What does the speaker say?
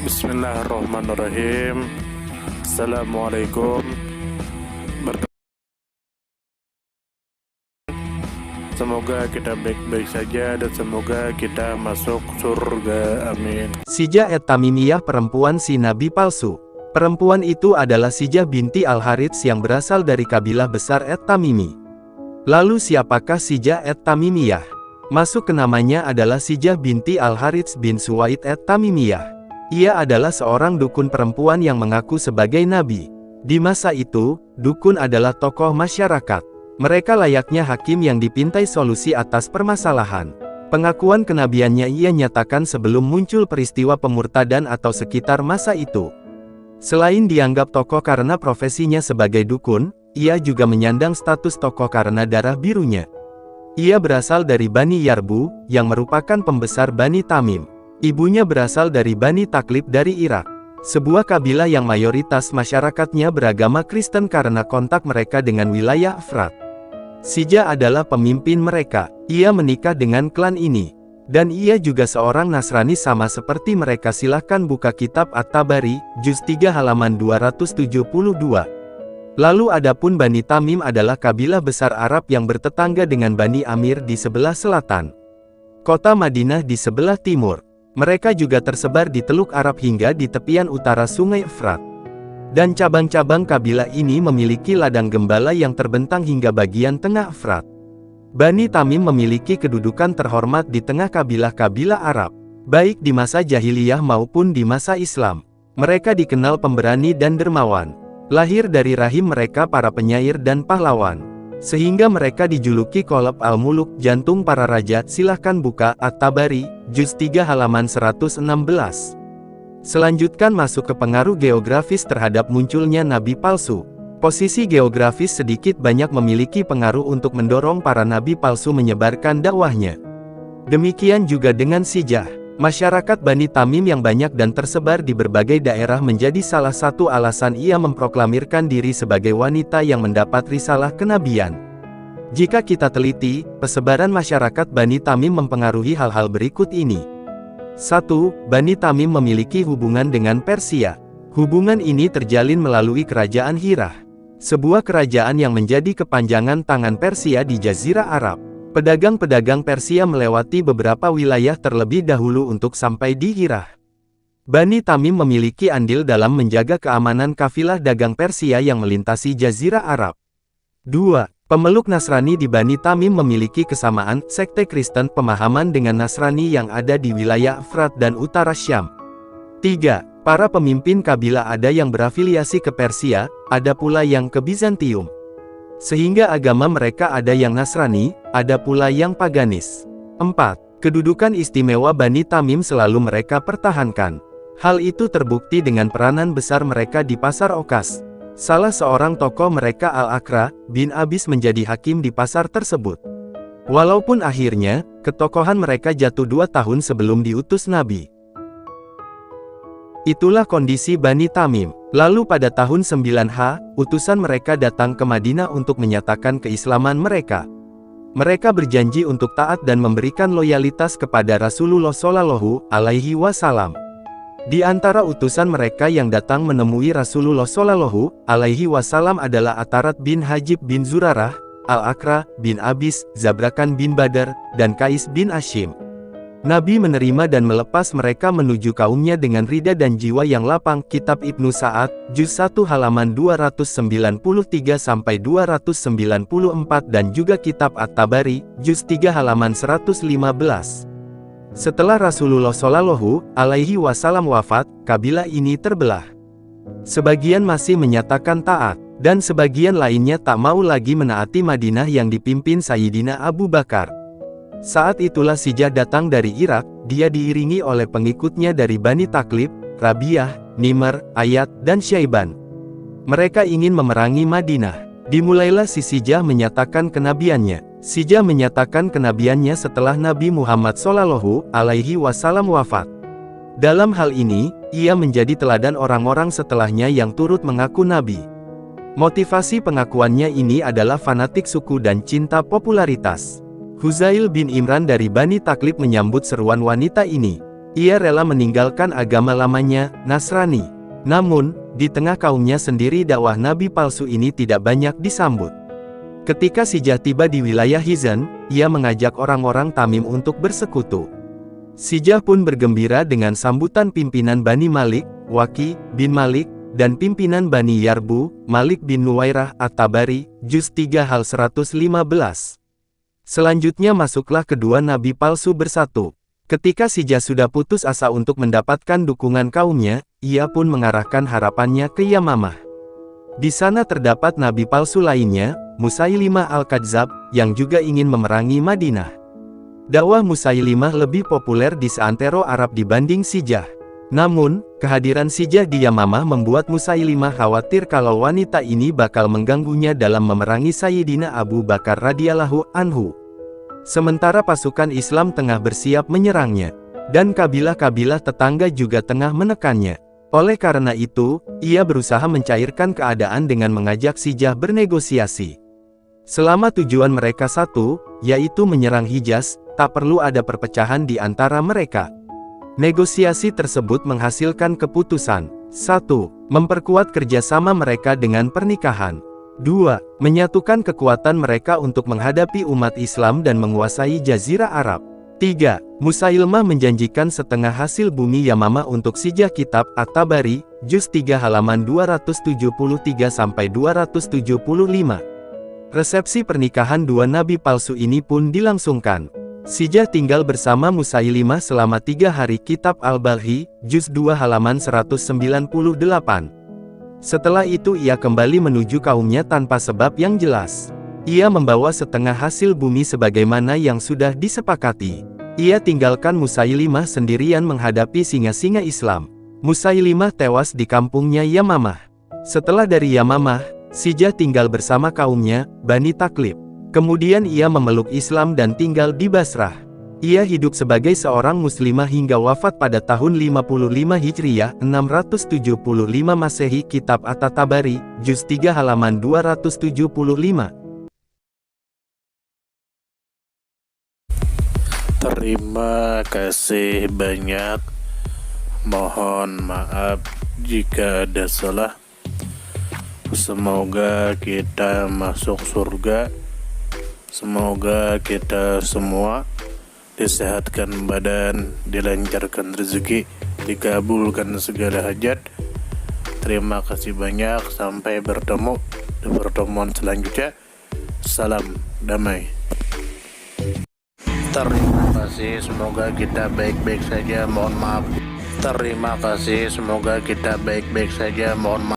Bismillahirrahmanirrahim. Assalamualaikum. Semoga kita baik-baik saja dan semoga kita masuk surga. Amin. Sijah Tamimiyah, perempuan si nabi palsu. Perempuan itu adalah Sijah binti Al-Harits yang berasal dari kabilah besar Tamimi. Lalu siapakah Sijah Tamimiyah? Masuk ke namanya adalah Sijah binti Al-Harits bin Suwaid Tamimiyah. Ia adalah seorang dukun perempuan yang mengaku sebagai nabi. Di masa itu, dukun adalah tokoh masyarakat. Mereka layaknya hakim yang dipintai solusi atas permasalahan. Pengakuan kenabiannya ia nyatakan sebelum muncul peristiwa pemurtadan atau sekitar masa itu. Selain dianggap tokoh karena profesinya sebagai dukun, ia juga menyandang status tokoh karena darah birunya. Ia berasal dari Bani Yarbu, yang merupakan pembesar Bani Tamim. Ibunya berasal dari Bani Taklib dari Irak. Sebuah kabilah yang mayoritas masyarakatnya beragama Kristen karena kontak mereka dengan wilayah Efrat. Sijah adalah pemimpin mereka. Ia menikah dengan klan ini. Dan ia juga seorang Nasrani sama seperti mereka. Silahkan buka kitab At-Tabari, juz 3 halaman 272. Lalu adapun Bani Tamim adalah kabilah besar Arab yang bertetangga dengan Bani Amir di sebelah selatan. Kota Madinah di sebelah timur. Mereka juga tersebar di Teluk Arab hingga di tepian utara Sungai Efrat. Dan cabang-cabang kabilah ini memiliki ladang gembala yang terbentang hingga bagian tengah Efrat. Bani Tamim memiliki kedudukan terhormat di tengah kabilah-kabilah Arab, baik di masa jahiliyah maupun di masa Islam. Mereka dikenal pemberani dan dermawan. Lahir dari rahim mereka para penyair dan pahlawan. Sehingga mereka dijuluki Qalb al-Muluk, jantung para raja. Silahkan buka At-Tabari, juz 3 halaman 116. Selanjutkan masuk ke pengaruh geografis terhadap munculnya nabi palsu. Posisi geografis sedikit banyak memiliki pengaruh untuk mendorong para nabi palsu menyebarkan dakwahnya. Demikian juga dengan Sijah. Masyarakat Bani Tamim yang banyak dan tersebar di berbagai daerah menjadi salah satu alasan ia memproklamirkan diri sebagai wanita yang mendapat risalah kenabian. Jika kita teliti, persebaran masyarakat Bani Tamim mempengaruhi hal-hal berikut ini. 1. Bani Tamim memiliki hubungan dengan Persia. Hubungan ini terjalin melalui kerajaan Hirah, sebuah kerajaan yang menjadi kepanjangan tangan Persia di Jazirah Arab. Pedagang-pedagang Persia melewati beberapa wilayah terlebih dahulu untuk sampai di Hirah. Bani Tamim memiliki andil dalam menjaga keamanan kafilah dagang Persia yang melintasi Jazirah Arab. 2. Pemeluk Nasrani di Bani Tamim memiliki kesamaan sekte Kristen pemahaman dengan Nasrani yang ada di wilayah Efrat dan utara Syam. 3. Para pemimpin kabilah ada yang berafiliasi ke Persia, ada pula yang ke Bizantium. Sehingga agama mereka ada yang Nasrani, ada pula yang paganis. 4. Kedudukan istimewa Bani Tamim selalu mereka pertahankan. Hal itu terbukti dengan peranan besar mereka di Pasar Okas. Salah seorang tokoh mereka Al-Akra bin Abis menjadi hakim di pasar tersebut. Walaupun akhirnya, ketokohan mereka jatuh 2 tahun sebelum diutus Nabi. Itulah kondisi Bani Tamim. Lalu pada tahun 9H, utusan mereka datang ke Madinah untuk menyatakan keislaman mereka. Mereka berjanji untuk taat dan memberikan loyalitas kepada Rasulullah Shallallahu Alaihi Wasallam. Di antara utusan mereka yang datang menemui Rasulullah Shallallahu Alaihi Wasallam adalah Atarat bin Hajib bin Zurarah, Al-Akra bin Abis, Zabrakan bin Badar, dan Kais bin Ashim. Nabi menerima dan melepas mereka menuju kaumnya dengan rida dan jiwa yang lapang. Kitab Ibnu Sa'ad, juz 1 halaman 293-294 dan juga Kitab At-Tabari, juz 3 halaman 115. Setelah Rasulullah Shallallahu Alaihi Wasallam wafat, kabilah ini terbelah. Sebagian masih menyatakan taat, dan sebagian lainnya tak mau lagi menaati Madinah yang dipimpin Sayyidina Abu Bakar. Saat itulah Sijah datang dari Irak, dia diiringi oleh pengikutnya dari Bani Taklib, Rabiah, Nimr, Ayat, dan Syaiban. Mereka ingin memerangi Madinah. Dimulailah si Sijah menyatakan kenabiannya. Sijah menyatakan kenabiannya setelah Nabi Muhammad Shallallahu Alaihi Wasallam wafat. Dalam hal ini, ia menjadi teladan orang-orang setelahnya yang turut mengaku nabi. Motivasi pengakuannya ini adalah fanatik suku dan cinta popularitas. Huzail bin Imran dari Bani Taklib menyambut seruan wanita ini. Ia rela meninggalkan agama lamanya, Nasrani. Namun, di tengah kaumnya sendiri dakwah nabi palsu ini tidak banyak disambut. Ketika Sijah tiba di wilayah Hizan, ia mengajak orang-orang Tamim untuk bersekutu. Sijah pun bergembira dengan sambutan pimpinan Bani Malik, Waki bin Malik, dan pimpinan Bani Yarbu, Malik bin Nuwairah At-Tabari, Juz 3 hal 115. Selanjutnya masuklah kedua nabi palsu bersatu. Ketika Sijah sudah putus asa untuk mendapatkan dukungan kaumnya, ia pun mengarahkan harapannya ke Yamamah. Di sana terdapat nabi palsu lainnya, Musailimah Al-Kadzab, yang juga ingin memerangi Madinah. Dakwah Musailimah lebih populer di seantero Arab dibanding Sijah. Namun, kehadiran Sijah di Yamamah membuat Musailimah khawatir kalau wanita ini bakal mengganggunya dalam memerangi Sayyidina Abu Bakar radhiyallahu anhu. Sementara pasukan Islam tengah bersiap menyerangnya, dan kabilah-kabilah tetangga juga tengah menekannya. Oleh karena itu, ia berusaha mencairkan keadaan dengan mengajak Sijah bernegosiasi. Selama tujuan mereka satu, yaitu menyerang Hijaz, tak perlu ada perpecahan di antara mereka. Negosiasi tersebut menghasilkan keputusan. 1. Memperkuat kerjasama mereka dengan pernikahan. 2. Menyatukan kekuatan mereka untuk menghadapi umat Islam dan menguasai Jazirah Arab. 3. Musailimah menjanjikan setengah hasil bumi Yamamah untuk Sijah. Kitab At-Tabari, Juz 3 halaman 273-275. Resepsi pernikahan dua nabi palsu ini pun dilangsungkan. Sijah tinggal bersama Musailimah selama 3 hari. Kitab Al-Balhi, Juz 2 halaman 198. Setelah itu ia kembali menuju kaumnya tanpa sebab yang jelas. Ia membawa setengah hasil bumi sebagaimana yang sudah disepakati. Ia tinggalkan Musailimah sendirian menghadapi singa-singa Islam. Musailimah tewas di kampungnya Yamamah. Setelah dari Yamamah, Sijah tinggal bersama kaumnya, Bani Taklib. Kemudian ia memeluk Islam dan tinggal di Basrah. Ia hidup sebagai seorang muslimah hingga wafat pada tahun 55 Hijriyah, 675 Masehi. Kitab At-Tabari, Juz 3 halaman 275. Terima kasih banyak. Mohon maaf jika ada salah. Semoga kita masuk surga. Semoga kita semua disehatkan badan, dilancarkan rezeki, dikabulkan segala hajat. Terima kasih banyak. Sampai bertemu di pertemuan selanjutnya. Salam damai. Terima kasih. Semoga kita baik-baik saja. Mohon maaf. Terima kasih. Semoga kita baik-baik saja. Mohon maaf.